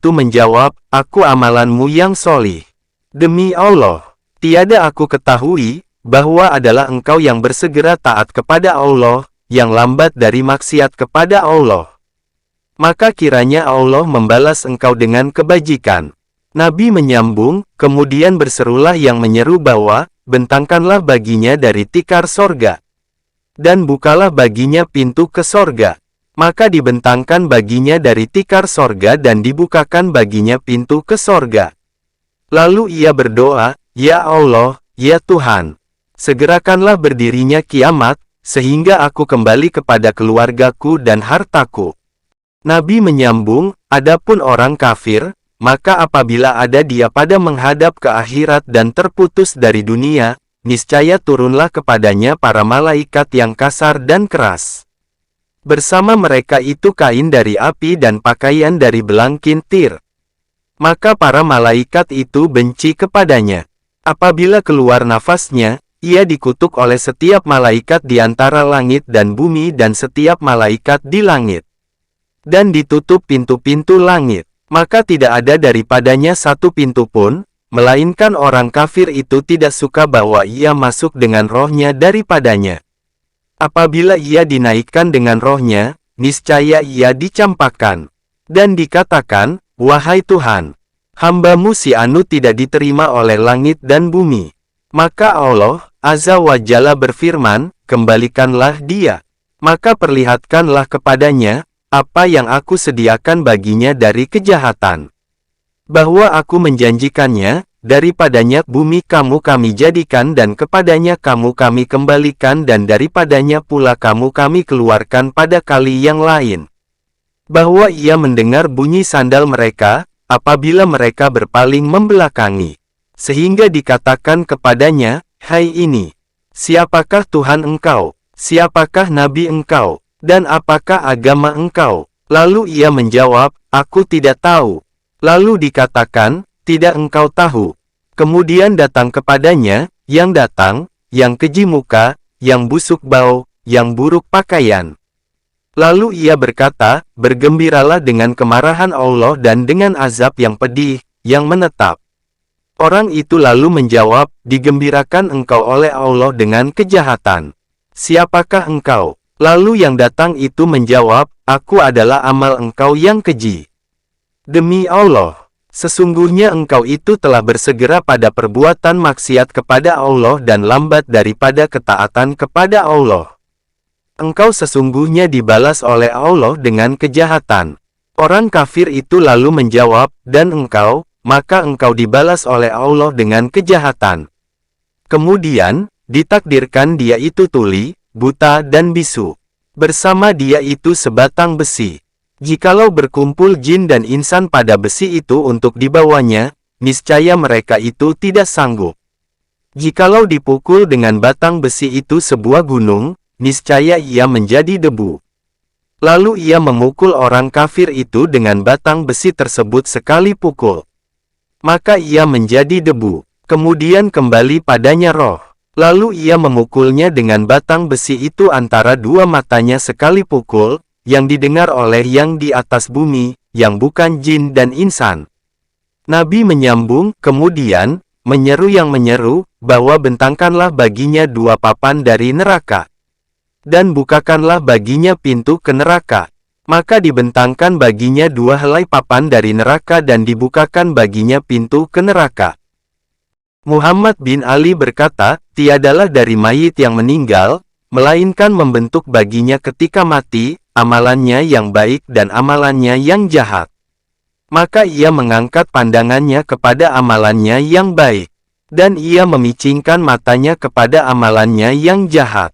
itu menjawab, "Aku amalanmu yang solih. Demi Allah, tiada aku ketahui, bahwa adalah engkau yang bersegera taat kepada Allah, yang lambat dari maksiat kepada Allah. Maka kiranya Allah membalas engkau dengan kebajikan." Nabi menyambung, kemudian berserulah yang menyeru bahwa, "Bentangkanlah baginya dari tikar sorga. Dan bukalah baginya pintu ke sorga." Maka dibentangkan baginya dari tikar sorga dan dibukakan baginya pintu ke sorga. Lalu ia berdoa, "Ya Allah, ya Tuhan, segerakanlah berdirinya kiamat, sehingga aku kembali kepada keluargaku dan hartaku." Nabi menyambung, "Adapun orang kafir, maka apabila ada dia pada menghadap ke akhirat dan terputus dari dunia, niscaya turunlah kepadanya para malaikat yang kasar dan keras. Bersama mereka itu kain dari api dan pakaian dari belangkin tir. Maka para malaikat itu benci kepadanya. Apabila keluar nafasnya, ia dikutuk oleh setiap malaikat di antara langit dan bumi dan setiap malaikat di langit. Dan ditutup pintu-pintu langit. Maka tidak ada daripadanya satu pintu pun, melainkan orang kafir itu tidak suka bahwa ia masuk dengan rohnya daripadanya. Apabila ia dinaikkan dengan rohnya, niscaya ia dicampakkan. Dan dikatakan, 'Wahai Tuhan, hamba-Mu si Anu tidak diterima oleh langit dan bumi.' Maka Allah, Azza wa Jalla berfirman, 'Kembalikanlah dia. Maka perlihatkanlah kepadanya, apa yang aku sediakan baginya dari kejahatan. Bahwa aku menjanjikannya, daripadanya bumi kami jadikan dan kepadanya kami kembalikan dan daripadanya pula kami keluarkan pada kali yang lain. Bahwa ia mendengar bunyi sandal mereka, apabila mereka berpaling membelakangi. Sehingga dikatakan kepadanya, 'Hai ini, siapakah Tuhan engkau? Siapakah Nabi engkau? Dan apakah agama engkau?' Lalu ia menjawab, 'Aku tidak tahu.' Lalu dikatakan, 'Tidak engkau tahu.' Kemudian datang kepadanya, yang datang, yang keji muka, yang busuk bau, yang buruk pakaian. Lalu ia berkata, 'Bergembiralah dengan kemarahan Allah dan dengan azab yang pedih, yang menetap.' Orang itu lalu menjawab, 'Digembirakan engkau oleh Allah dengan kejahatan. Siapakah engkau?' Lalu yang datang itu menjawab, 'Aku adalah amal engkau yang keji. Demi Allah, sesungguhnya engkau itu telah bersegera pada perbuatan maksiat kepada Allah dan lambat daripada ketaatan kepada Allah. Engkau sesungguhnya dibalas oleh Allah dengan kejahatan.' Orang kafir itu lalu menjawab, 'Dan engkau, maka engkau dibalas oleh Allah dengan kejahatan.' Kemudian, ditakdirkan dia itu tuli, buta dan bisu. Bersama dia itu sebatang besi. Jikalau berkumpul jin dan insan pada besi itu untuk dibawanya, niscaya mereka itu tidak sanggup. Jikalau dipukul dengan batang besi itu sebuah gunung, niscaya ia menjadi debu. Lalu ia memukul orang kafir itu dengan batang besi tersebut sekali pukul. Maka ia menjadi debu. Kemudian kembali padanya roh. Lalu ia memukulnya dengan batang besi itu antara dua matanya sekali pukul, yang didengar oleh yang di atas bumi, yang bukan jin dan insan. Nabi menyambung, kemudian, menyeru yang menyeru, bahwa bentangkanlah baginya dua papan dari neraka. Dan bukakanlah baginya pintu ke neraka. Maka dibentangkan baginya dua helai papan dari neraka dan dibukakan baginya pintu ke neraka. Muhammad bin Ali berkata, tiadalah dari mayit yang meninggal, melainkan membentuk baginya ketika mati, amalannya yang baik dan amalannya yang jahat. Maka ia mengangkat pandangannya kepada amalannya yang baik. Dan ia memicingkan matanya kepada amalannya yang jahat.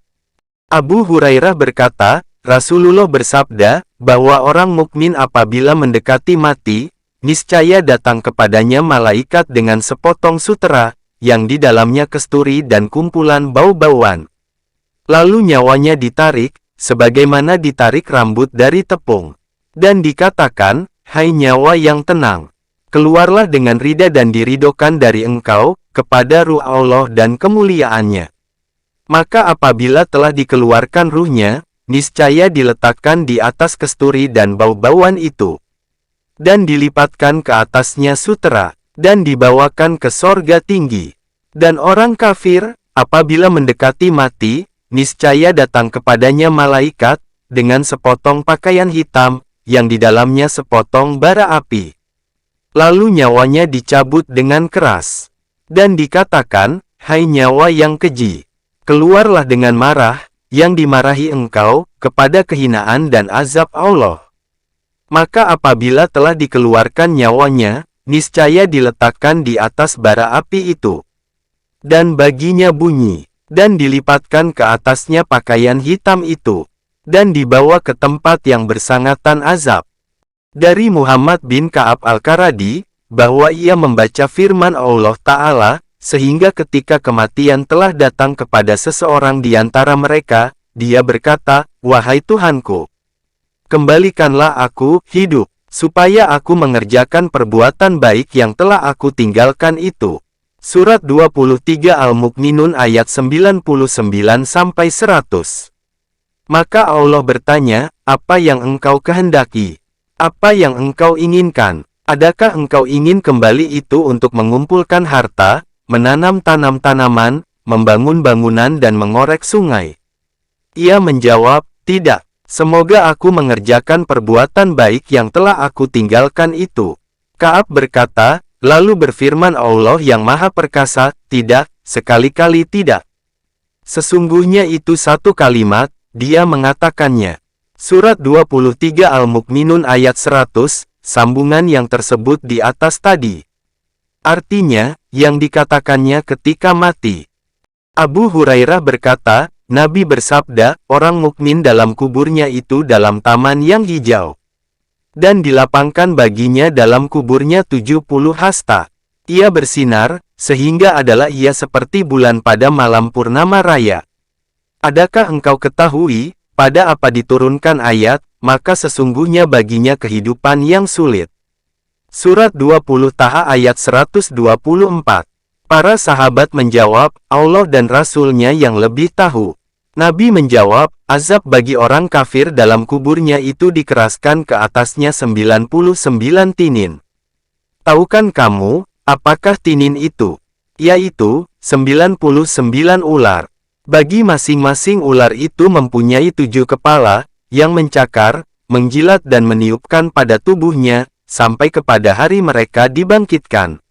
Abu Hurairah berkata, Rasulullah bersabda, bahwa orang mukmin apabila mendekati mati, niscaya datang kepadanya malaikat dengan sepotong sutera, yang di dalamnya kesturi dan kumpulan bau-bauan. Lalu nyawanya ditarik, sebagaimana ditarik rambut dari tepung. Dan dikatakan, hai nyawa yang tenang, keluarlah dengan ridha dan diridokan dari engkau, kepada ruh Allah dan kemuliaannya. Maka apabila telah dikeluarkan ruhnya, niscaya diletakkan di atas kesturi dan bau-bauan itu. dan dilipatkan ke atasnya sutera, dan dibawakan ke sorga tinggi. Dan orang kafir, apabila mendekati mati, niscaya datang kepadanya malaikat, dengan sepotong pakaian hitam, yang di dalamnya sepotong bara api. Lalu nyawanya dicabut dengan keras. Dan dikatakan, hai nyawa yang keji, keluarlah dengan marah, yang dimarahi engkau, kepada kehinaan dan azab Allah. Maka apabila telah dikeluarkan nyawanya, niscaya diletakkan di atas bara api itu. Dan baginya bunyi, dan dilipatkan ke atasnya pakaian hitam itu, dan dibawa ke tempat yang bersangatan azab. Dari Muhammad bin Ka'ab Al-Qaradi, bahwa ia membaca firman Allah Ta'ala, sehingga ketika kematian telah datang kepada seseorang di antara mereka, dia berkata, wahai Tuhanku, kembalikanlah aku hidup, supaya aku mengerjakan perbuatan baik yang telah aku tinggalkan itu. Surat 23 Al-Mu'minun ayat 99-100. Maka Allah bertanya, apa yang engkau kehendaki? Apa yang engkau inginkan? Adakah engkau ingin kembali itu untuk mengumpulkan harta, menanam tanaman, membangun bangunan dan mengorek sungai? Ia menjawab, tidak. Semoga aku mengerjakan perbuatan baik yang telah aku tinggalkan itu. Ka'ab berkata, lalu berfirman Allah yang Maha Perkasa, tidak, sekali-kali tidak. Sesungguhnya itu satu kalimat, dia mengatakannya. Surat 23 Al-Mu'minun ayat 100, sambungan yang tersebut di atas tadi. Artinya, yang dikatakannya ketika mati. Abu Hurairah berkata, Nabi bersabda, orang mukmin dalam kuburnya itu dalam taman yang hijau. Dan dilapangkan baginya dalam kuburnya 70 hasta. Ia bersinar, sehingga adalah ia seperti bulan pada malam purnama raya. Adakah engkau ketahui, pada apa diturunkan ayat, maka sesungguhnya baginya kehidupan yang sulit. Surat 20 Taha ayat 124. Para sahabat menjawab, Allah dan Rasul-Nya yang lebih tahu. Nabi menjawab, azab bagi orang kafir dalam kuburnya itu dikeraskan ke atasnya 99 tinin. Tahukan kamu, apakah tinin itu? Yaitu, 99 ular. Bagi masing-masing ular itu mempunyai 7 kepala, yang mencakar, menjilat dan meniupkan pada tubuhnya, sampai kepada hari mereka dibangkitkan.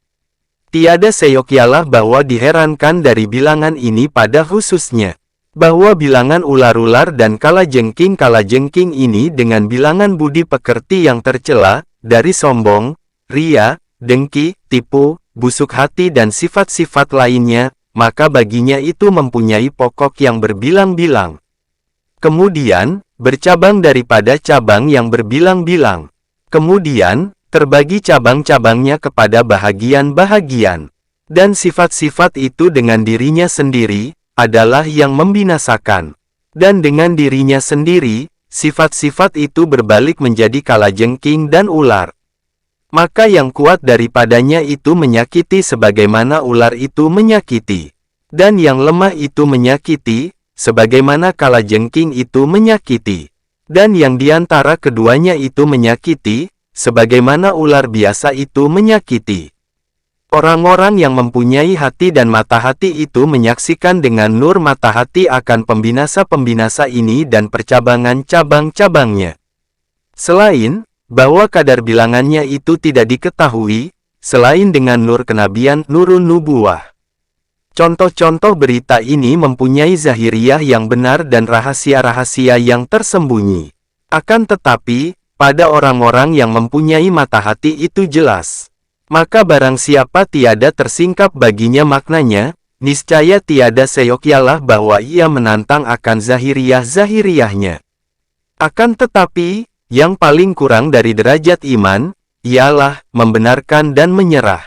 Tiada seyogialah bahwa diherankan dari bilangan ini pada khususnya. Bahwa bilangan ular-ular dan kalajengking ini dengan bilangan budi pekerti yang tercela, dari sombong, ria, dengki, tipu, busuk hati dan sifat-sifat lainnya, maka baginya itu mempunyai pokok yang berbilang-bilang. Kemudian, bercabang daripada cabang yang berbilang-bilang. Kemudian, terbagi cabang-cabangnya kepada bahagian-bahagian. Dan sifat-sifat itu dengan dirinya sendiri, adalah yang membinasakan. Dan dengan dirinya sendiri, sifat-sifat itu berbalik menjadi kalajengking dan ular. Maka yang kuat daripadanya itu menyakiti sebagaimana ular itu menyakiti. Dan yang lemah itu menyakiti, sebagaimana kalajengking itu menyakiti. Dan yang diantara keduanya itu menyakiti, sebagaimana ular biasa itu menyakiti. Orang-orang yang mempunyai hati dan mata hati itu menyaksikan dengan nur mata hati akan pembinasa-pembinasa ini dan percabangan cabang-cabangnya. Selain, bahwa kadar bilangannya itu tidak diketahui, selain dengan nur kenabian nurun nubuwah. Contoh-contoh berita ini mempunyai zahiriyah yang benar dan rahasia-rahasia yang tersembunyi. Akan tetapi, pada orang-orang yang mempunyai mata hati itu jelas. Maka barang siapa tiada tersingkap baginya maknanya, niscaya tiada seyogialah bahwa ia menantang akan zahiriyah-zahiriyahnya. Akan tetapi, yang paling kurang dari derajat iman, ialah membenarkan dan menyerah.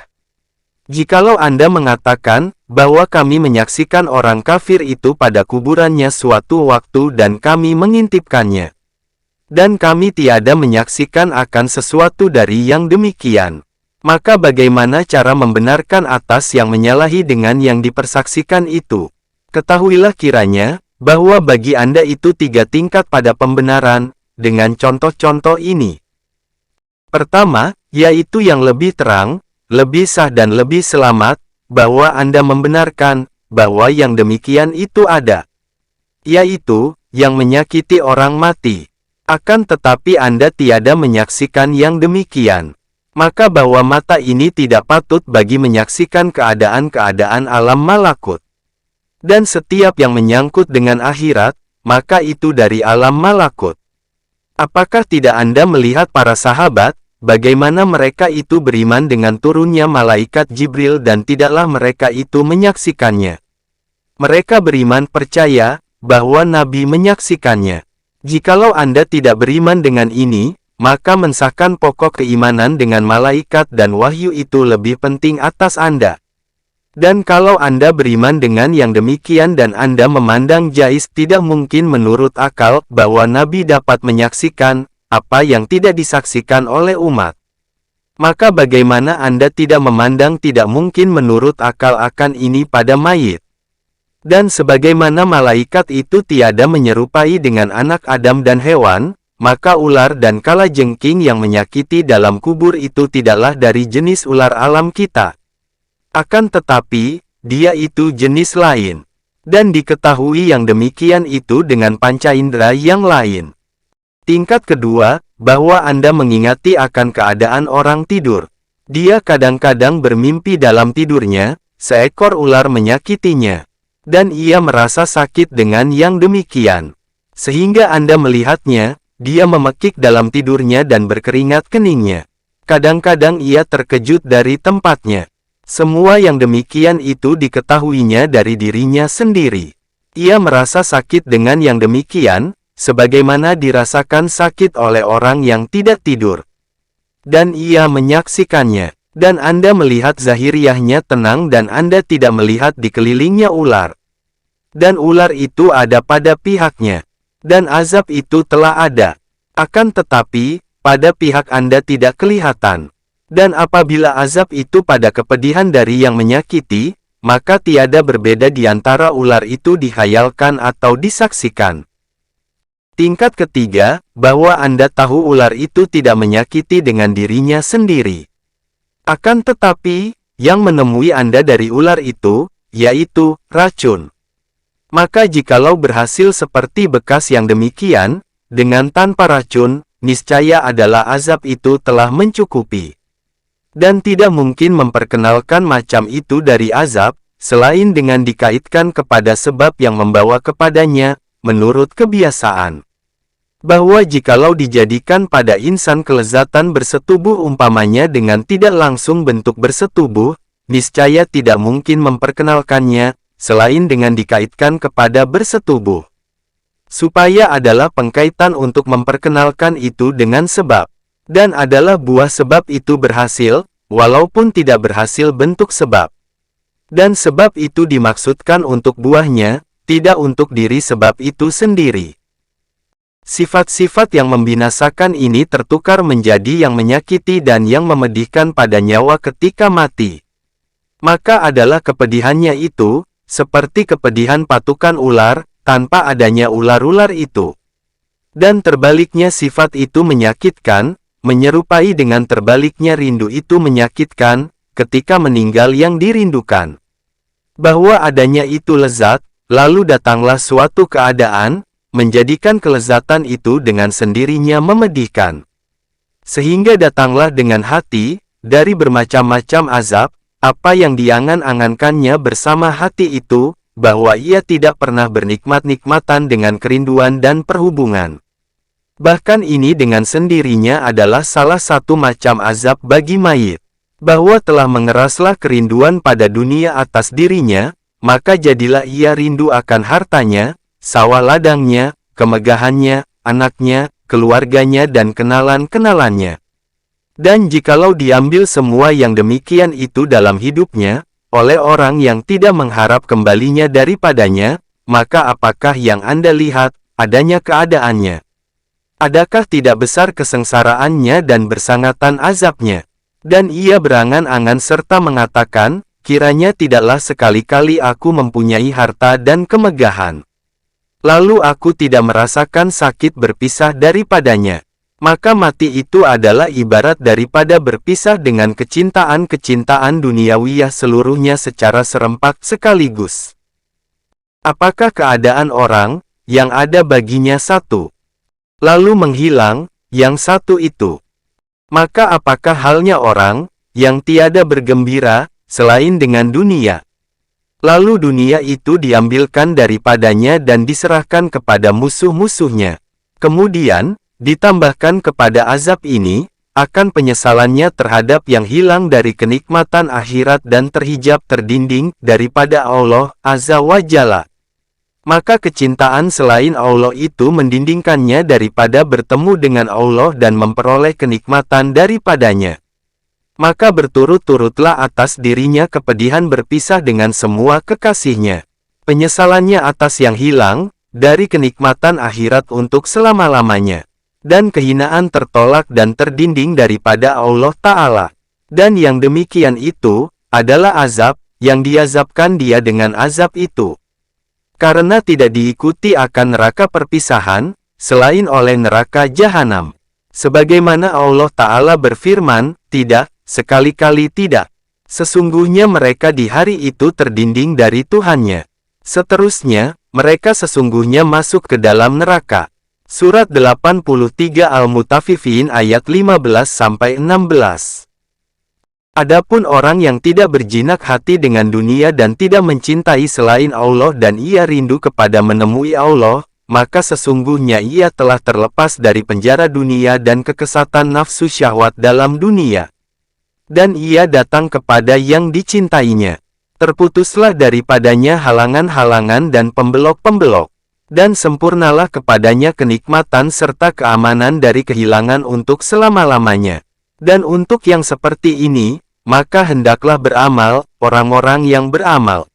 Jikalau Anda mengatakan, bahwa kami menyaksikan orang kafir itu pada kuburannya suatu waktu dan kami mengintipkannya. Dan kami tiada menyaksikan akan sesuatu dari yang demikian. Maka bagaimana cara membenarkan atas yang menyalahi dengan yang dipersaksikan itu? Ketahuilah kiranya, bahwa bagi Anda itu 3 tingkat pada pembenaran, dengan contoh-contoh ini. Pertama, yaitu yang lebih terang, lebih sah dan lebih selamat, bahwa Anda membenarkan bahwa yang demikian itu ada. Yaitu, yang menyakiti orang mati. Akan tetapi Anda tiada menyaksikan yang demikian. Maka bahwa mata ini tidak patut bagi menyaksikan keadaan-keadaan alam malakut. Dan setiap yang menyangkut dengan akhirat, maka itu dari alam malakut. Apakah tidak Anda melihat para sahabat, bagaimana mereka itu beriman dengan turunnya malaikat Jibril dan tidaklah mereka itu menyaksikannya? Mereka beriman percaya bahwa Nabi menyaksikannya. Jikalau Anda tidak beriman dengan ini, maka mensahkan pokok keimanan dengan malaikat dan wahyu itu lebih penting atas Anda. Dan kalau Anda beriman dengan yang demikian dan Anda memandang jais tidak mungkin menurut akal bahwa Nabi dapat menyaksikan apa yang tidak disaksikan oleh umat, maka bagaimana Anda tidak memandang tidak mungkin menurut akal akan ini pada mayit? Dan sebagaimana malaikat itu tiada menyerupai dengan anak Adam dan hewan, maka ular dan kalajengking yang menyakiti dalam kubur itu tidaklah dari jenis ular alam kita. Akan tetapi, dia itu jenis lain. Dan diketahui yang demikian itu dengan panca indera yang lain. Tingkat kedua, bahwa Anda mengingati akan keadaan orang tidur. Dia kadang-kadang bermimpi dalam tidurnya, seekor ular menyakitinya. Dan ia merasa sakit dengan yang demikian. Sehingga Anda melihatnya, dia memekik dalam tidurnya dan berkeringat keningnya. Kadang-kadang ia terkejut dari tempatnya. Semua yang demikian itu diketahuinya dari dirinya sendiri. Ia merasa sakit dengan yang demikian, sebagaimana dirasakan sakit oleh orang yang tidak tidur. Dan ia menyaksikannya. Dan Anda melihat zahiriahnya tenang dan Anda tidak melihat dikelilingnya ular. Dan ular itu ada pada pihaknya. Dan azab itu telah ada. Akan tetapi, pada pihak Anda tidak kelihatan. Dan apabila azab itu pada kepedihan dari yang menyakiti, maka tiada berbeda di antara ular itu dihayalkan atau disaksikan. Tingkat ketiga, bahwa Anda tahu ular itu tidak menyakiti dengan dirinya sendiri. Akan tetapi, yang menemui Anda dari ular itu, yaitu racun. Maka jikalau berhasil seperti bekas yang demikian, dengan tanpa racun, niscaya adalah azab itu telah mencukupi. Dan tidak mungkin memperkenalkan macam itu dari azab, selain dengan dikaitkan kepada sebab yang membawa kepadanya, menurut kebiasaan. Bahwa jikalau dijadikan pada insan kelezatan bersetubuh umpamanya dengan tidak langsung bentuk bersetubuh, niscaya tidak mungkin memperkenalkannya, selain dengan dikaitkan kepada bersetubuh. Supaya adalah pengkaitan untuk memperkenalkan itu dengan sebab. Dan adalah buah sebab itu berhasil, walaupun tidak berhasil bentuk sebab. Dan sebab itu dimaksudkan untuk buahnya, tidak untuk diri sebab itu sendiri. Sifat-sifat yang membinasakan ini tertukar menjadi yang menyakiti dan yang memedihkan pada nyawa ketika mati. Maka adalah kepedihannya itu, seperti kepedihan patukan ular, tanpa adanya ular-ular itu. Dan terbaliknya sifat itu menyakitkan, menyerupai dengan terbaliknya rindu itu menyakitkan, ketika meninggal yang dirindukan. Bahwa adanya itu lezat, lalu datanglah suatu keadaan, menjadikan kelezatan itu dengan sendirinya memedihkan. Sehingga datanglah dengan hati, dari bermacam-macam azab, apa yang diangan-angankannya bersama hati itu, bahwa ia tidak pernah bernikmat-nikmatan dengan kerinduan dan perhubungan. Bahkan ini dengan sendirinya adalah salah satu macam azab bagi mayit. Bahwa telah mengeraslah kerinduan pada dunia atas dirinya, maka jadilah ia rindu akan hartanya, sawah ladangnya, kemegahannya, anaknya, keluarganya dan kenalan-kenalannya. Dan jikalau diambil semua yang demikian itu dalam hidupnya, oleh orang yang tidak mengharap kembalinya daripadanya, maka apakah yang Anda lihat, adanya keadaannya? Adakah tidak besar kesengsaraannya dan bersangatan azabnya? Dan ia berangan-angan serta mengatakan, kiranya tidaklah sekali-kali aku mempunyai harta dan kemegahan. Lalu aku tidak merasakan sakit berpisah daripadanya. Maka mati itu adalah ibarat daripada berpisah dengan kecintaan-kecintaan duniawiyah seluruhnya secara serempak sekaligus. Apakah keadaan orang, yang ada baginya satu, lalu menghilang, yang satu itu? Maka apakah halnya orang, yang tiada bergembira, selain dengan dunia? Lalu dunia itu diambilkan daripadanya dan diserahkan kepada musuh-musuhnya. Kemudian, ditambahkan kepada azab ini, akan penyesalannya terhadap yang hilang dari kenikmatan akhirat dan terhijab terdinding daripada Allah Azza wa Jalla. Maka kecintaan selain Allah itu mendindingkannya daripada bertemu dengan Allah dan memperoleh kenikmatan daripadanya. Maka berturut-turutlah atas dirinya kepedihan berpisah dengan semua kekasihnya. Penyesalannya atas yang hilang, dari kenikmatan akhirat untuk selama-lamanya. Dan kehinaan tertolak dan terdinding daripada Allah Ta'ala. Dan yang demikian itu, adalah azab, yang diazabkan dia dengan azab itu. Karena tidak diikuti akan neraka perpisahan, selain oleh neraka jahanam. Sebagaimana Allah Ta'ala berfirman, tidak, sekali-kali tidak. Sesungguhnya mereka di hari itu terdinding dari Tuhannya. Seterusnya, mereka sesungguhnya masuk ke dalam neraka. Surat 83 Al-Mutaffifin ayat 15-16. Adapun orang yang tidak berjinak hati dengan dunia dan tidak mencintai selain Allah dan ia rindu kepada menemui Allah, maka sesungguhnya ia telah terlepas dari penjara dunia dan kekesatan nafsu syahwat dalam dunia. Dan ia datang kepada yang dicintainya. Terputuslah daripadanya halangan-halangan dan pembelok-pembelok. Dan sempurnalah kepadanya kenikmatan serta keamanan dari kehilangan untuk selama-lamanya. Dan untuk yang seperti ini, maka hendaklah beramal, orang-orang yang beramal.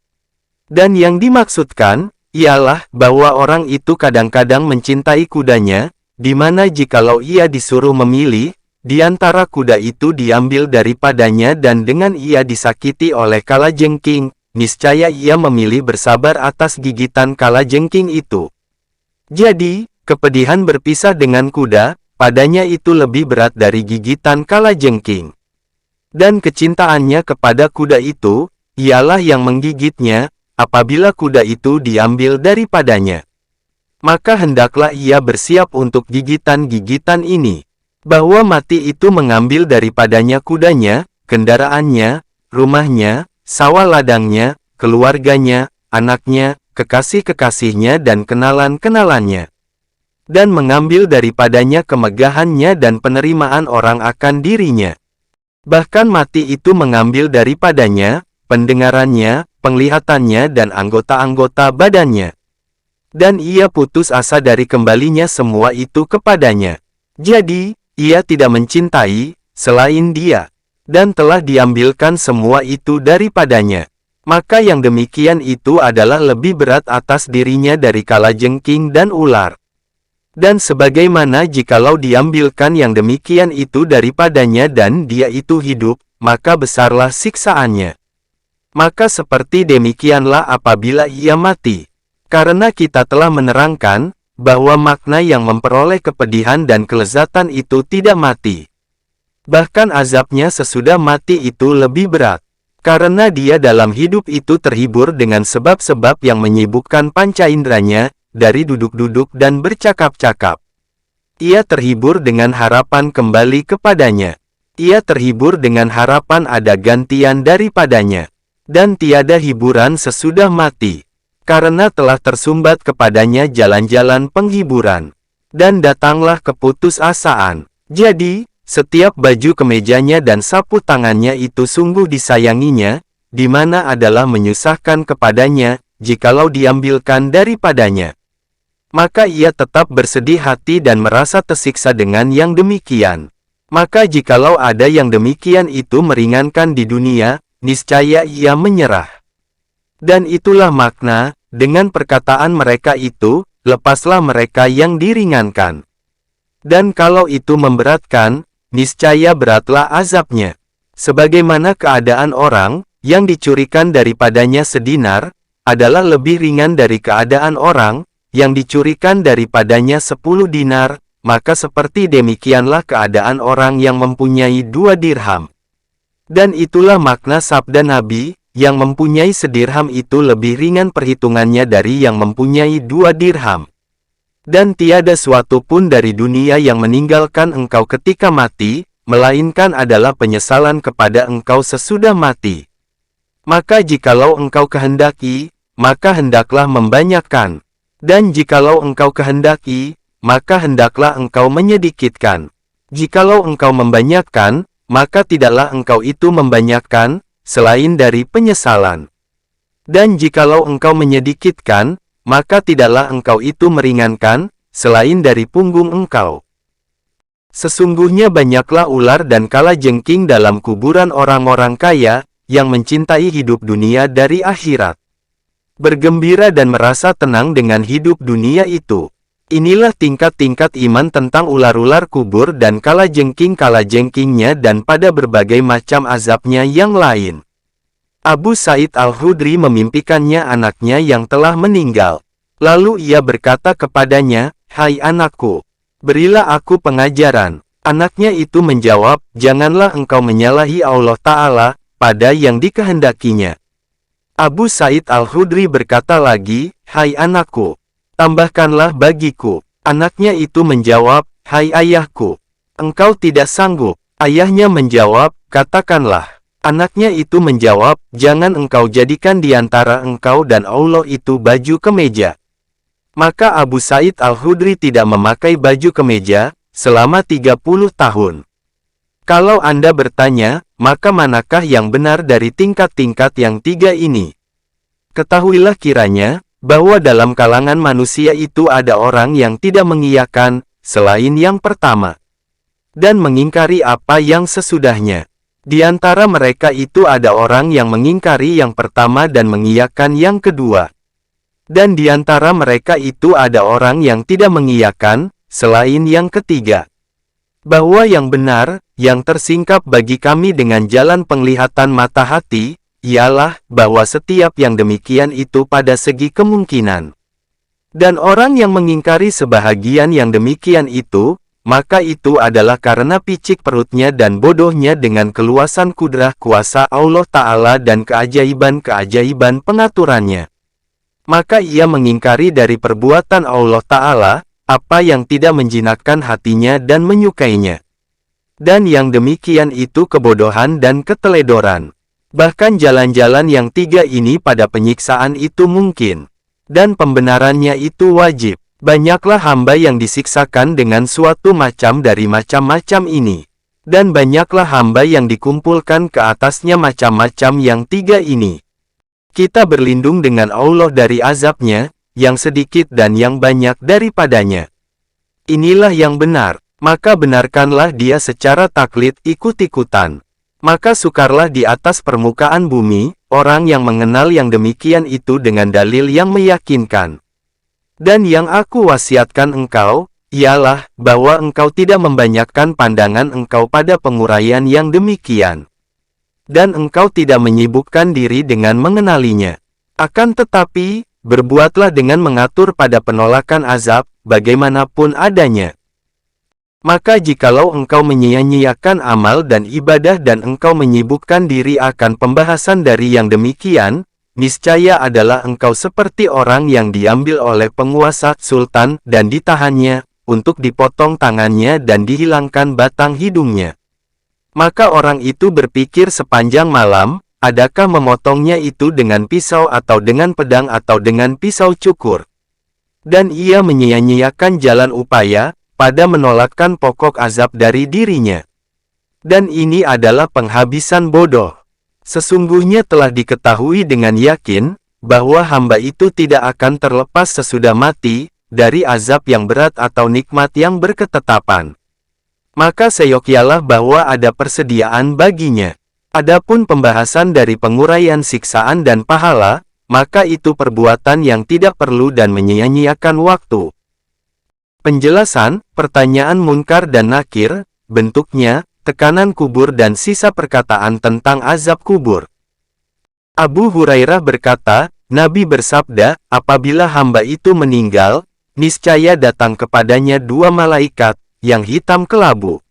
Dan yang dimaksudkan, ialah bahwa orang itu kadang-kadang mencintai kudanya, di mana jikalau ia disuruh memilih, di antara kuda itu diambil daripadanya dan dengan ia disakiti oleh kalajengking, niscaya ia memilih bersabar atas gigitan kalajengking itu. Jadi, kepedihan berpisah dengan kuda, padanya itu lebih berat dari gigitan kalajengking. Dan kecintaannya kepada kuda itu, ialah yang menggigitnya, apabila kuda itu diambil daripadanya. Maka hendaklah ia bersiap untuk gigitan-gigitan ini. Bahwa mati itu mengambil daripadanya kudanya, kendaraannya, rumahnya, sawah ladangnya, keluarganya, anaknya, kekasih-kekasihnya dan kenalan-kenalannya. Dan mengambil daripadanya kemegahannya dan penerimaan orang akan dirinya. Bahkan mati itu mengambil daripadanya, pendengarannya, penglihatannya dan anggota-anggota badannya. Dan ia putus asa dari kembalinya semua itu kepadanya. Jadi, ia tidak mencintai, selain dia. Dan telah diambilkan semua itu daripadanya. Maka yang demikian itu adalah lebih berat atas dirinya dari kalajengking dan ular. Dan sebagaimana jikalau diambilkan yang demikian itu daripadanya dan dia itu hidup, maka besarlah siksaannya. Maka seperti demikianlah apabila ia mati. Karena kita telah menerangkan, bahwa makna yang memperoleh kepedihan dan kelezatan itu tidak mati. Bahkan azabnya sesudah mati itu lebih berat. Karena dia dalam hidup itu terhibur dengan sebab-sebab yang menyibukkan panca inderanya, dari duduk-duduk dan bercakap-cakap. Ia terhibur dengan harapan kembali kepadanya. Ia terhibur dengan harapan ada gantian daripadanya. Dan tiada hiburan sesudah mati. Karena telah tersumbat kepadanya jalan-jalan penghiburan. Dan datanglah keputusasaan. Jadi, setiap baju kemejanya dan sapu tangannya itu sungguh disayanginya, di mana adalah menyusahkan kepadanya, jikalau diambilkan daripadanya. Maka ia tetap bersedih hati dan merasa tersiksa dengan yang demikian. Maka jikalau ada yang demikian itu meringankan di dunia, niscaya ia menyerah. Dan itulah makna, dengan perkataan mereka itu, lepaslah mereka yang diringankan. Dan kalau itu memberatkan, niscaya beratlah azabnya. Sebagaimana keadaan orang, yang dicurikan daripadanya sedinar, adalah lebih ringan dari keadaan orang, yang dicurikan daripadanya 10 dinar, maka seperti demikianlah keadaan orang yang mempunyai 2 dirham. Dan itulah makna sabda Nabi, yang mempunyai sedirham itu lebih ringan perhitungannya dari yang mempunyai 2 dirham. Dan tiada suatu pun dari dunia yang meninggalkan engkau ketika mati, melainkan adalah penyesalan kepada engkau sesudah mati. Maka jikalau engkau kehendaki, maka hendaklah membanyakkan. Dan jikalau engkau kehendaki, maka hendaklah engkau menyedikitkan. Jikalau engkau membanyakkan, maka tidaklah engkau itu membanyakkan, selain dari penyesalan. Dan jikalau engkau menyedikitkan, maka tidaklah engkau itu meringankan, selain dari punggung engkau. Sesungguhnya banyaklah ular dan kalajengking dalam kuburan orang-orang kaya, yang mencintai hidup dunia dari akhirat. Bergembira dan merasa tenang dengan hidup dunia itu. Inilah tingkat-tingkat iman tentang ular-ular kubur dan kalajengking-kalajengkingnya dan pada berbagai macam azabnya yang lain. Abu Sa'id Al-Khudri memimpikannya anaknya yang telah meninggal. Lalu ia berkata kepadanya, "Hai anakku, berilah aku pengajaran." Anaknya itu menjawab, "Janganlah engkau menyalahi Allah Ta'ala, pada yang dikehendakinya." Abu Sa'id Al-Khudri berkata lagi, "Hai anakku, tambahkanlah bagiku." Anaknya itu menjawab, "Hai ayahku, engkau tidak sanggup." Ayahnya menjawab, "Katakanlah." Anaknya itu menjawab, "Jangan engkau jadikan di antara engkau dan Allah itu baju kemeja." Maka Abu Sa'id Al-Khudri tidak memakai baju kemeja, selama 30 tahun. Kalau Anda bertanya, maka manakah yang benar dari tingkat-tingkat yang 3 ini? Ketahuilah kiranya, bahwa dalam kalangan manusia itu ada orang yang tidak mengiyakan, selain yang pertama, dan mengingkari apa yang sesudahnya. Di antara mereka itu ada orang yang mengingkari yang pertama dan mengiyakan yang kedua. Dan di antara mereka itu ada orang yang tidak mengiyakan, selain yang ketiga. Bahwa yang benar, yang tersingkap bagi kami dengan jalan penglihatan mata hati, ialah bahwa setiap yang demikian itu pada segi kemungkinan. Dan orang yang mengingkari sebahagian yang demikian itu, maka itu adalah karena picik perutnya dan bodohnya dengan keluasan kudrah kuasa Allah Ta'ala dan keajaiban-keajaiban pengaturannya. Maka ia mengingkari dari perbuatan Allah Ta'ala, apa yang tidak menjinakkan hatinya dan menyukainya. Dan yang demikian itu kebodohan dan keteledoran. Bahkan jalan-jalan yang 3 ini pada penyiksaan itu mungkin. Dan pembenarannya itu wajib. Banyaklah hamba yang disiksakan dengan suatu macam dari macam-macam ini. Dan banyaklah hamba yang dikumpulkan ke atasnya macam-macam yang 3 ini. Kita berlindung dengan Allah dari azabnya, yang sedikit dan yang banyak daripadanya. Inilah yang benar, maka benarkanlah dia secara taklid ikut-ikutan. Maka sukarlah di atas permukaan bumi, orang yang mengenal yang demikian itu dengan dalil yang meyakinkan. Dan yang aku wasiatkan engkau, ialah, bahwa engkau tidak membanyakkan pandangan engkau pada penguraian yang demikian. Dan engkau tidak menyibukkan diri dengan mengenalinya. Akan tetapi, berbuatlah dengan mengatur pada penolakan azab, bagaimanapun adanya. Maka jikalau engkau menyia-nyiakan amal dan ibadah dan engkau menyibukkan diri akan pembahasan dari yang demikian, niscaya adalah engkau seperti orang yang diambil oleh penguasa sultan dan ditahannya, untuk dipotong tangannya dan dihilangkan batang hidungnya. Maka orang itu berpikir sepanjang malam, adakah memotongnya itu dengan pisau atau dengan pedang atau dengan pisau cukur. Dan ia menyia-nyiakan jalan upaya, pada menolakkan pokok azab dari dirinya. Dan ini adalah penghabisan bodoh. Sesungguhnya telah diketahui dengan yakin, bahwa hamba itu tidak akan terlepas sesudah mati, dari azab yang berat atau nikmat yang berketetapan. Maka seyogialah bahwa ada persediaan baginya. Adapun pembahasan dari penguraian siksaan dan pahala, maka itu perbuatan yang tidak perlu dan menyia-nyiakan waktu. Penjelasan, pertanyaan munkar dan nakir, bentuknya, tekanan kubur dan sisa perkataan tentang azab kubur. Abu Hurairah berkata, Nabi bersabda, apabila hamba itu meninggal, niscaya datang kepadanya dua malaikat, yang hitam kelabu.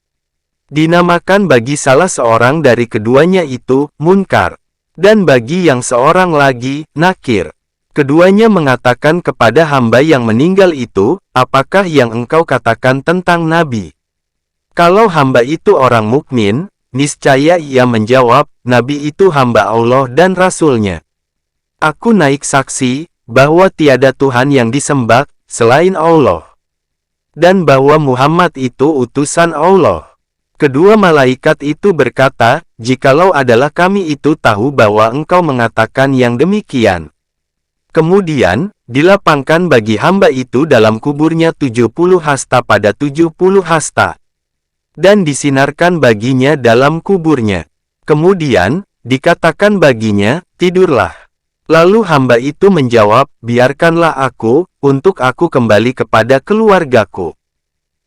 Dinamakan bagi salah seorang dari keduanya itu, Munkar. Dan bagi yang seorang lagi, Nakir. Keduanya mengatakan kepada hamba yang meninggal itu, apakah yang engkau katakan tentang Nabi? Kalau hamba itu orang mukmin, niscaya ia menjawab, Nabi itu hamba Allah dan Rasul-Nya. Aku naik saksi, bahwa tiada Tuhan yang disembah, selain Allah. Dan bahwa Muhammad itu utusan Allah. Kedua malaikat itu berkata, jikalau adalah kami itu tahu bahwa engkau mengatakan yang demikian. Kemudian, dilapangkan bagi hamba itu dalam kuburnya 70 hasta pada 70 hasta. Dan disinarkan baginya dalam kuburnya. Kemudian, dikatakan baginya, tidurlah. Lalu hamba itu menjawab, biarkanlah aku, untuk aku kembali kepada keluargaku.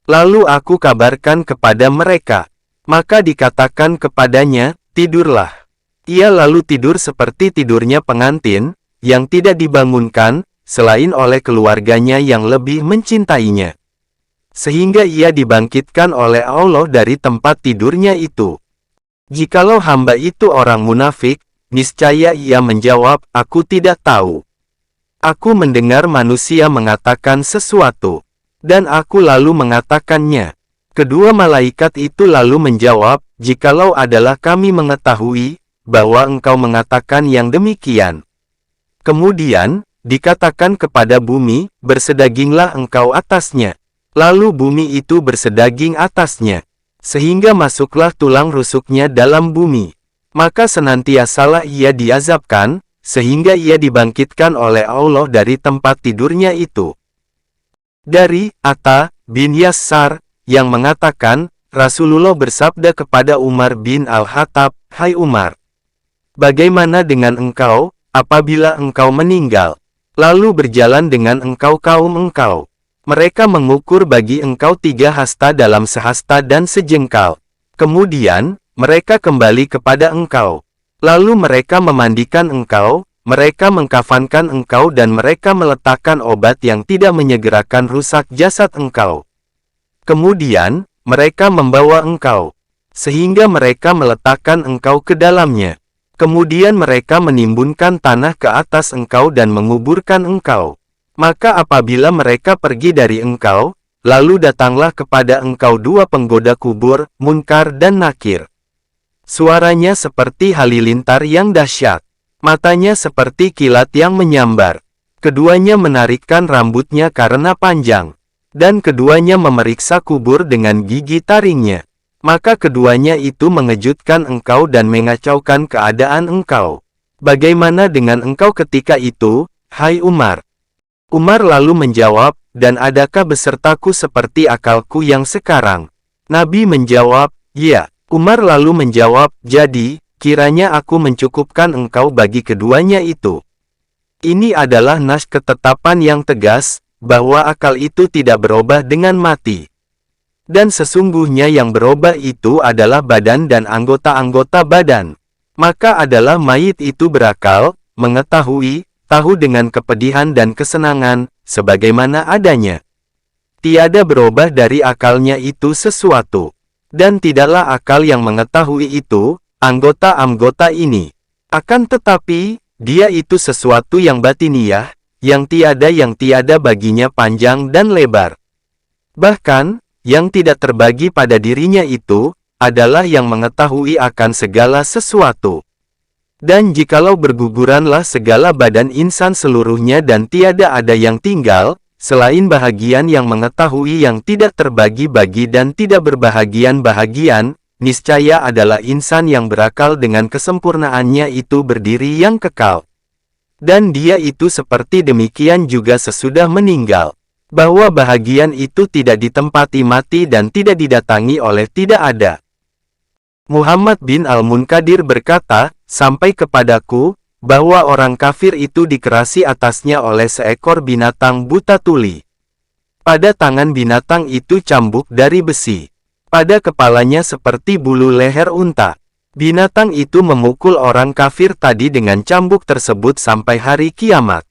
Lalu aku kabarkan kepada mereka. Maka dikatakan kepadanya, tidurlah. Ia lalu tidur seperti tidurnya pengantin, yang tidak dibangunkan, selain oleh keluarganya yang lebih mencintainya. Sehingga ia dibangkitkan oleh Allah dari tempat tidurnya itu. Jikalau hamba itu orang munafik, niscaya ia menjawab, aku tidak tahu. Aku mendengar manusia mengatakan sesuatu, dan aku lalu mengatakannya. Kedua malaikat itu lalu menjawab, jikalau adalah kami mengetahui, bahwa engkau mengatakan yang demikian. Kemudian, dikatakan kepada bumi, bersedaginglah engkau atasnya. Lalu bumi itu bersedaging atasnya. Sehingga masuklah tulang rusuknya dalam bumi. Maka senantiasalah ia diazabkan, sehingga ia dibangkitkan oleh Allah dari tempat tidurnya itu. Dari Atta bin Yassar, yang mengatakan, Rasulullah bersabda kepada Umar bin Al-Khattab, Hai Umar, bagaimana dengan engkau, apabila engkau meninggal, lalu berjalan dengan engkau kaum engkau. Mereka mengukur bagi engkau 3 hasta dalam sehasta dan sejengkal. Kemudian, mereka kembali kepada engkau. Lalu mereka memandikan engkau, mereka mengkafankan engkau dan mereka meletakkan obat yang tidak menyegerakan rusak jasad engkau. Kemudian, mereka membawa engkau, sehingga mereka meletakkan engkau ke dalamnya. Kemudian mereka menimbunkan tanah ke atas engkau dan menguburkan engkau. Maka apabila mereka pergi dari engkau, lalu datanglah kepada engkau dua penggoda kubur, Munkar dan Nakir. Suaranya seperti halilintar yang dahsyat. Matanya seperti kilat yang menyambar. Keduanya menarikkan rambutnya karena panjang. Dan keduanya memeriksa kubur dengan gigi taringnya. Maka keduanya itu mengejutkan engkau dan mengacaukan keadaan engkau. Bagaimana dengan engkau ketika itu, hai Umar? Umar lalu menjawab, dan adakah besertaku seperti akalku yang sekarang? Nabi menjawab, ya. Umar lalu menjawab, jadi, kiranya aku mencukupkan engkau bagi keduanya itu. Ini adalah nas ketetapan yang tegas, bahwa akal itu tidak berubah dengan mati. Dan sesungguhnya yang berubah itu adalah badan dan anggota-anggota badan. Maka adalah mayit itu berakal, mengetahui, tahu dengan kepedihan dan kesenangan, sebagaimana adanya. Tiada berubah dari akalnya itu sesuatu. Dan tidaklah akal yang mengetahui itu, anggota-anggota ini. Akan tetapi, dia itu sesuatu yang batiniah, yang tiada baginya panjang dan lebar. Bahkan, yang tidak terbagi pada dirinya itu, adalah yang mengetahui akan segala sesuatu. Dan jikalau berguguranlah segala badan insan seluruhnya dan tiada ada yang tinggal, selain bahagian yang mengetahui yang tidak terbagi-bagi dan tidak berbahagian-bahagian, niscaya adalah insan yang berakal dengan kesempurnaannya itu berdiri yang kekal. Dan dia itu seperti demikian juga sesudah meninggal. Bahwa bahagian itu tidak ditempati mati dan tidak didatangi oleh tidak ada. Muhammad bin Al-Munkadir berkata, sampai kepadaku, bahwa orang kafir itu dikerasi atasnya oleh seekor binatang buta tuli. Pada tangan binatang itu cambuk dari besi. Pada kepalanya seperti bulu leher unta. Binatang itu memukul orang kafir tadi dengan cambuk tersebut sampai hari kiamat.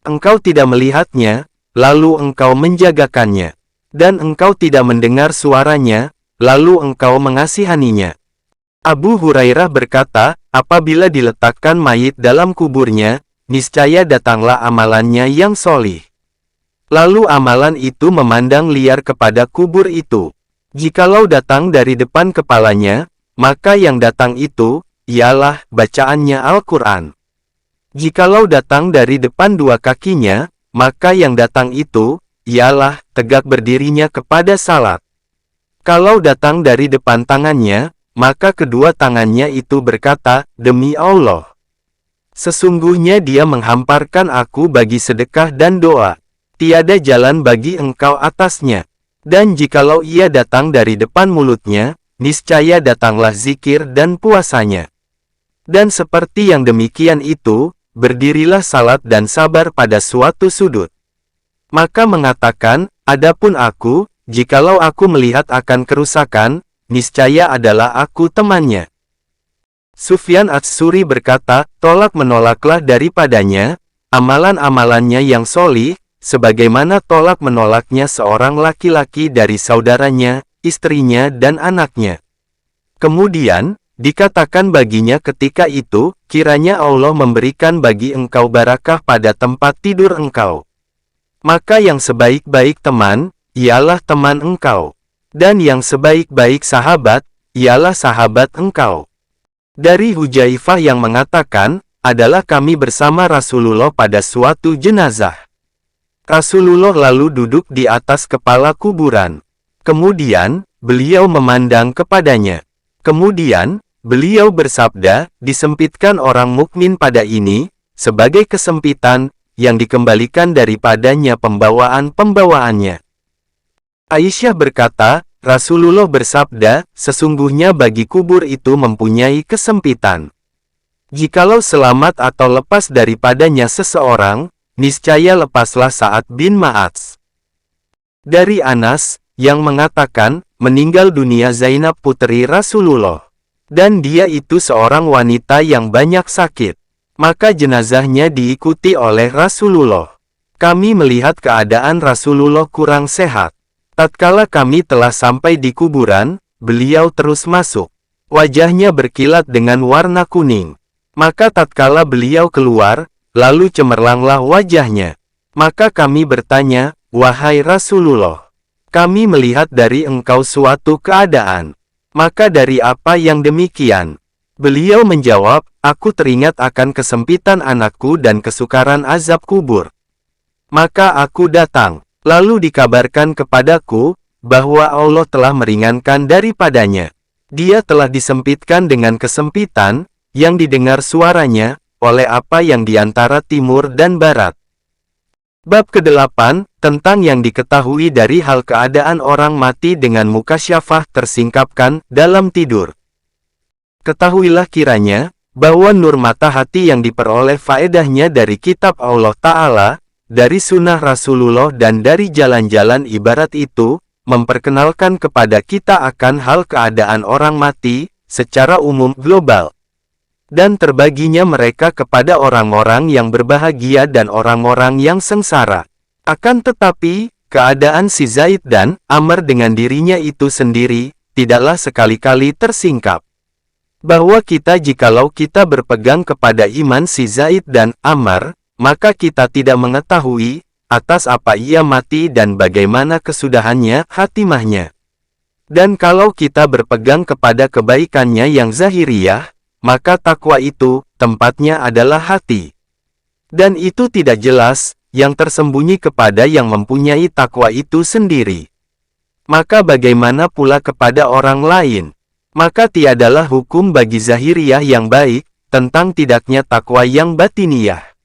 Engkau tidak melihatnya, lalu engkau menjagakannya. Dan engkau tidak mendengar suaranya, lalu engkau mengasihaninya. Abu Hurairah berkata, apabila diletakkan mayit dalam kuburnya, niscaya datanglah amalannya yang solih. Lalu amalan itu memandang liar kepada kubur itu. Jikalau datang dari depan kepalanya, maka yang datang itu, ialah bacaannya Al-Quran. Jikalau datang dari depan dua kakinya, maka yang datang itu, ialah tegak berdirinya kepada salat. Kalau datang dari depan tangannya, maka kedua tangannya itu berkata, demi Allah, sesungguhnya dia menghamparkan aku bagi sedekah dan doa. Tiada jalan bagi engkau atasnya. Dan jikalau ia datang dari depan mulutnya, niscaya datanglah zikir dan puasanya. Dan seperti yang demikian itu, berdirilah salat dan sabar pada suatu sudut. Maka mengatakan, adapun aku, jikalau aku melihat akan kerusakan, niscaya adalah aku temannya. Sufyan Ats-Tsuri berkata, tolak-menolaklah daripadanya, amalan-amalannya yang solih, sebagaimana tolak-menolaknya seorang laki-laki dari saudaranya, istrinya dan anaknya. Kemudian, dikatakan baginya ketika itu, kiranya Allah memberikan bagi engkau barakah pada tempat tidur engkau. Maka yang sebaik-baik teman, ialah teman engkau. Dan yang sebaik-baik sahabat, ialah sahabat engkau. Dari Hujaifah yang mengatakan, adalah kami bersama Rasulullah pada suatu jenazah. Rasulullah lalu duduk di atas kepala kuburan. Kemudian, beliau memandang kepadanya. Kemudian, beliau bersabda, disempitkan orang mukmin pada ini, sebagai kesempitan, yang dikembalikan daripadanya pembawaan-pembawaannya. Aisyah berkata, Rasulullah bersabda, sesungguhnya bagi kubur itu mempunyai kesempitan. Jikalau selamat atau lepas daripadanya seseorang, niscaya lepaslah Sa'ad bin Ma'ats. Dari Anas, yang mengatakan, meninggal dunia Zainab putri Rasulullah. Dan dia itu seorang wanita yang banyak sakit. Maka jenazahnya diikuti oleh Rasulullah. Kami melihat keadaan Rasulullah kurang sehat. Tatkala kami telah sampai di kuburan, beliau terus masuk. Wajahnya berkilat dengan warna kuning. Maka tatkala beliau keluar, lalu cemerlanglah wajahnya. Maka kami bertanya, wahai Rasulullah, kami melihat dari engkau suatu keadaan. Maka dari apa yang demikian? Beliau menjawab, aku teringat akan kesempitan anakku dan kesukaran azab kubur. Maka aku datang, lalu dikabarkan kepadaku, bahwa Allah telah meringankan daripadanya. Dia telah disempitkan dengan kesempitan, yang didengar suaranya, oleh apa yang diantara timur dan barat. Bab ke-8, tentang yang diketahui dari hal keadaan orang mati dengan mukasyafah tersingkapkan dalam tidur. Ketahuilah kiranya, bahwa nur mata hati yang diperoleh faedahnya dari kitab Allah Ta'ala, dari sunnah Rasulullah dan dari jalan-jalan ibarat itu, memperkenalkan kepada kita akan hal keadaan orang mati, secara umum global. Dan terbaginya mereka kepada orang-orang yang berbahagia dan orang-orang yang sengsara. Akan tetapi, keadaan si Zaid dan Amr dengan dirinya itu sendiri, tidaklah sekali-kali tersingkap. Bahwa kita jikalau kita berpegang kepada iman si Zaid dan Amr, maka kita tidak mengetahui, atas apa ia mati dan bagaimana kesudahannya, khatimahnya. Dan kalau kita berpegang kepada kebaikannya yang zahiriyah, maka takwa itu, tempatnya adalah hati. Dan itu tidak jelas, yang tersembunyi kepada yang mempunyai takwa itu sendiri. Maka bagaimana pula kepada orang lain? Maka tiadalah hukum bagi zahiriyah yang baik, tentang tidaknya takwa yang batiniyah.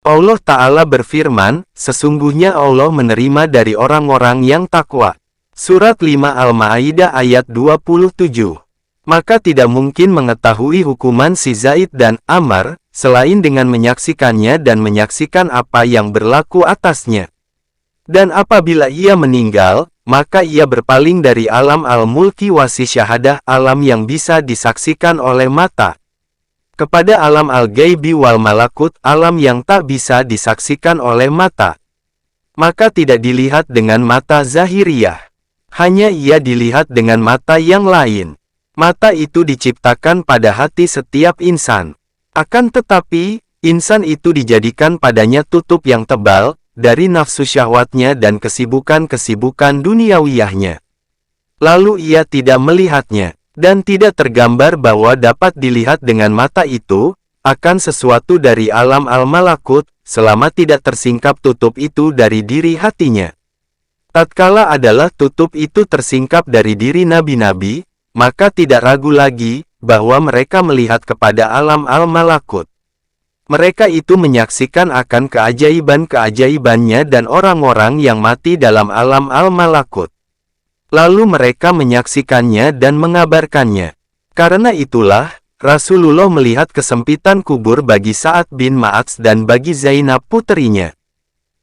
Allah Ta'ala berfirman, sesungguhnya Allah menerima dari orang-orang yang takwa. Surat 5 Al-Ma'idah ayat 27. Maka tidak mungkin mengetahui hukuman si Zaid dan Amr, selain dengan menyaksikannya dan menyaksikan apa yang berlaku atasnya. Dan apabila ia meninggal, maka ia berpaling dari alam al-mulki wasi syahadah, alam yang bisa disaksikan oleh mata, kepada alam al-ghaibi wal malakut, alam yang tak bisa disaksikan oleh mata. maka tidak dilihat dengan mata zahiriyah. Hanya ia dilihat dengan mata yang lain. Mata itu diciptakan pada hati setiap insan. Akan tetapi, insan itu dijadikan padanya tutup yang tebal, dari nafsu syahwatnya dan kesibukan-kesibukan duniawiyahnya. Lalu ia tidak melihatnya, dan tidak tergambar bahwa dapat dilihat dengan mata itu, akan sesuatu dari alam al-malakut, selama tidak tersingkap tutup itu dari diri hatinya. Tatkala adalah tutup itu tersingkap dari diri nabi-nabi, maka tidak ragu lagi, bahwa mereka melihat kepada alam al-malakut. Mereka itu menyaksikan akan keajaiban-keajaibannya dan orang-orang yang mati dalam alam al-malakut. Lalu mereka menyaksikannya dan mengabarkannya. Karena itulah, Rasulullah melihat kesempitan kubur bagi Sa'ad bin Mu'adz dan bagi Zainab puterinya.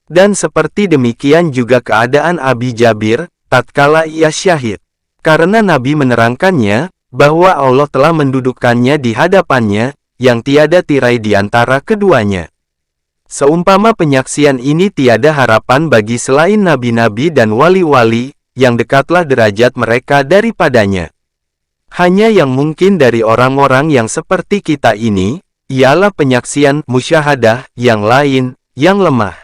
Dan seperti demikian juga keadaan Abi Jabir, tatkala ia syahid. Karena Nabi menerangkannya, bahwa Allah telah mendudukkannya di hadapannya, yang tiada tirai di antara keduanya. Seumpama penyaksian ini tiada harapan bagi selain nabi-nabi dan wali-wali, yang dekatlah derajat mereka daripadanya. Hanya yang mungkin dari orang-orang yang seperti kita ini, ialah penyaksian musyahadah yang lain, yang lemah.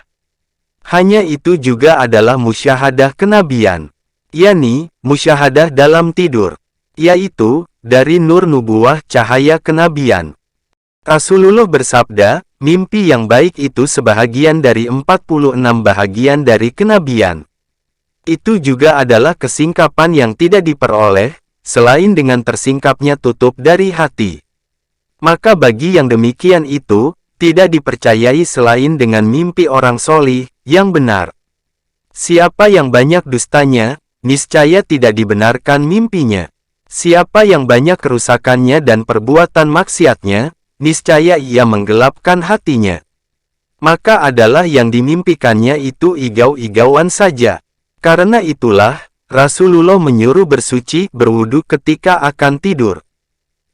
Hanya itu juga adalah musyahadah kenabian, yakni musyahadah dalam tidur, yaitu dari nur nubuwah cahaya kenabian. Rasulullah bersabda, mimpi yang baik itu sebahagian dari 46 bahagian dari kenabian. Itu juga adalah kesingkapan yang tidak diperoleh, selain dengan tersingkapnya tutup dari hati. Maka bagi yang demikian itu, tidak dipercayai selain dengan mimpi orang solih, yang benar. Siapa yang banyak dustanya, niscaya tidak dibenarkan mimpinya. Siapa yang banyak kerusakannya dan perbuatan maksiatnya, niscaya ia menggelapkan hatinya. Maka adalah yang dimimpikannya itu igau-igauan saja. Karena itulah, Rasulullah menyuruh bersuci berwudu ketika akan tidur.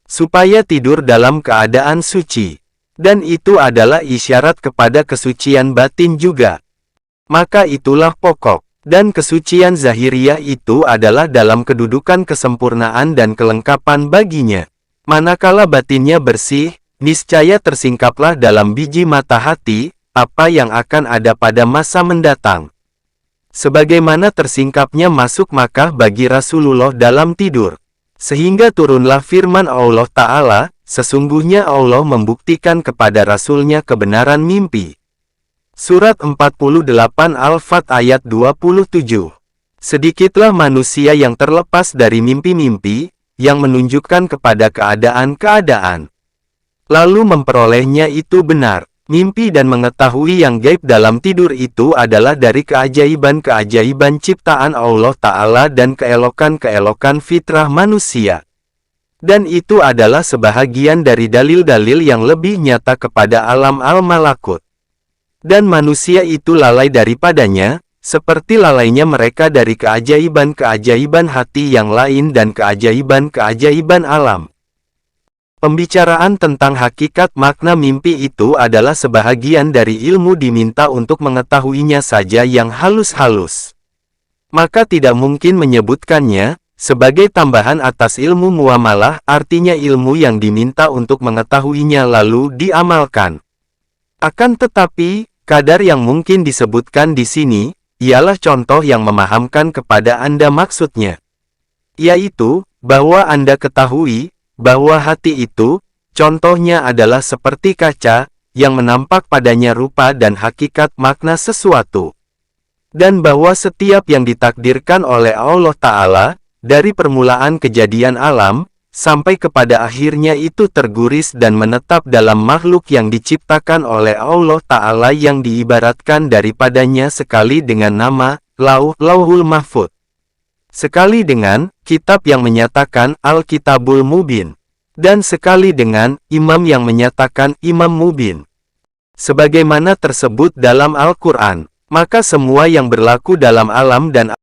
Supaya tidur dalam keadaan suci. Dan itu adalah isyarat kepada kesucian batin juga. Maka itulah pokok. Dan kesucian zahiriyah itu adalah dalam kedudukan kesempurnaan dan kelengkapan baginya. Manakala batinnya bersih, niscaya tersingkaplah dalam biji mata hati, apa yang akan ada pada masa mendatang. Sebagaimana tersingkapnya masuk Makkah bagi Rasulullah dalam tidur. Sehingga turunlah firman Allah Ta'ala, sesungguhnya Allah membuktikan kepada Rasulnya kebenaran mimpi. Surat 48 Al-Fat ayat 27. Sedikitlah manusia yang terlepas dari mimpi-mimpi, yang menunjukkan kepada keadaan-keadaan. Lalu memperolehnya itu benar. Mimpi dan mengetahui yang gaib dalam tidur itu adalah dari keajaiban-keajaiban ciptaan Allah Ta'ala dan keelokan-keelokan fitrah manusia. Dan itu adalah sebahagian dari dalil-dalil yang lebih nyata kepada alam al-malakut. Dan manusia itu lalai daripadanya, seperti lalainya mereka dari keajaiban-keajaiban hati yang lain dan keajaiban-keajaiban alam. Pembicaraan tentang hakikat makna mimpi itu adalah sebahagian dari ilmu diminta untuk mengetahuinya saja yang halus-halus. Maka tidak mungkin menyebutkannya, sebagai tambahan atas ilmu muamalah, artinya ilmu yang diminta untuk mengetahuinya lalu diamalkan. Akan tetapi, kadar yang mungkin disebutkan di sini, ialah contoh yang memahamkan kepada Anda maksudnya. Yaitu, bahwa Anda ketahui, bahwa hati itu, contohnya adalah seperti kaca, yang menampak padanya rupa dan hakikat makna sesuatu. Dan bahwa setiap yang ditakdirkan oleh Allah Ta'ala, dari permulaan kejadian alam, sampai kepada akhirnya itu terguris dan menetap dalam makhluk yang diciptakan oleh Allah Ta'ala yang diibaratkan daripadanya sekali dengan nama, Lauhul Mahfudz. Sekali dengan, kitab yang menyatakan Al-Kitabul Mubin. Dan sekali dengan, imam yang menyatakan Imam Mubin. Sebagaimana tersebut dalam Al-Quran, maka semua yang berlaku dalam alam dan